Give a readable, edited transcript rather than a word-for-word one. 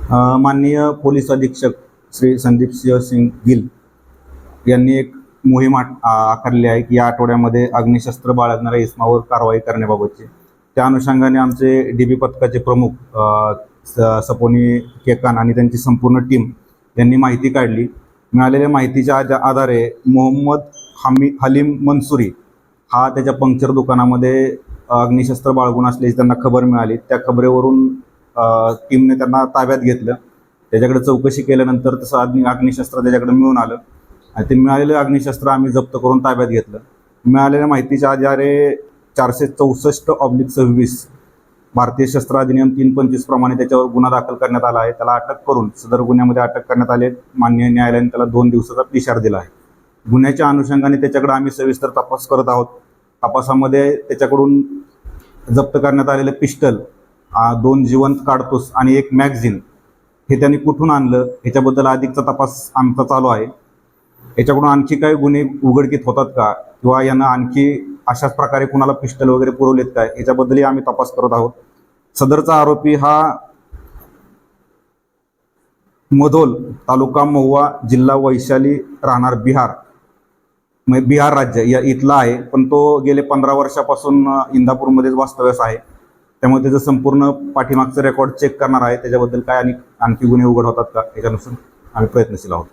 माननीय पोलीस अधीक्षक श्री संदीप सिंह गिल यांनी एक मोहीम आखली आहे की या आठवड्यामध्ये अग्निशस्त्र बाळगणाऱ्या इसमावर कारवाई करण्याबाबतची। त्या अनुषंगाने आमचे DB पथकाचे प्रमुख सपोनी केकान आणि त्यांची संपूर्ण टीम यांनी माहिती काढली। मिळालेल्या माहितीच्या आधारे मोहम्मद हलीम मंसुरी हा त्याच्या पंक्चर दुकानामध्ये अग्निशस्त्र बाळगून असल्याची त्यांना खबर मिळाली। त्या खबरेवरून टीमने त्यांना ताब्यात घेतलं। त्याच्याकडे चौकशी केल्यानंतर तसं अग्निशस्त्र त्याच्याकडे मिळून आलं आणि ते मिळालेलं अग्निशस्त्र आम्ही जप्त करून ताब्यात घेतलं। मिळालेल्या माहितीच्या आधारे 464/26 भारतीय शस्त्र अधिनियम 325 प्रमाणे त्याच्यावर गुन्हा दाखल करण्यात आला आहे। त्याला अटक करून सदर गुन्ह्यामध्ये अटक करण्यात आली। माननीय न्यायालयाने त्याला 2 दिवसाचा पिशार दिला आहे। गुन्ह्याच्या अनुषंगाने त्याच्याकडे आम्ही सविस्तर तपास करत आहोत। तपासामध्ये त्याच्याकडून जप्त करण्यात आलेलं पिस्टल, 2 जिवंत काडतूस आणि 1 मॅगझिन हे त्यांनी कुठून आणलं ह्याच्याबद्दल अधिकचा तपास आमचा चालू आहे। याच्याकडून आणखी काही गुन्हे उघडकीत होतात का किंवा यांना आणखी अशाच प्रकारे कुणाला पिस्टल वगैरे पुरवलेत काय याच्याबद्दलही आम्ही तपास करत आहोत। सदरचा आरोपी हा मधोल, तालुका महुवा, जिल्हा वैशाली, राहणार बिहार राज्य या इथला आहे, पण तो गेले 15 वर्षापासून इंदापूरमध्येच वास्तव्यास आहे। त्यामुळे त्याचं संपूर्ण पाठीमागचं रेकॉर्ड चेक करणार आहे, त्याच्याबद्दल काय आणखी गुन्हे उघड होतात का याच्यानुसार आम्ही प्रयत्नशील आहोत।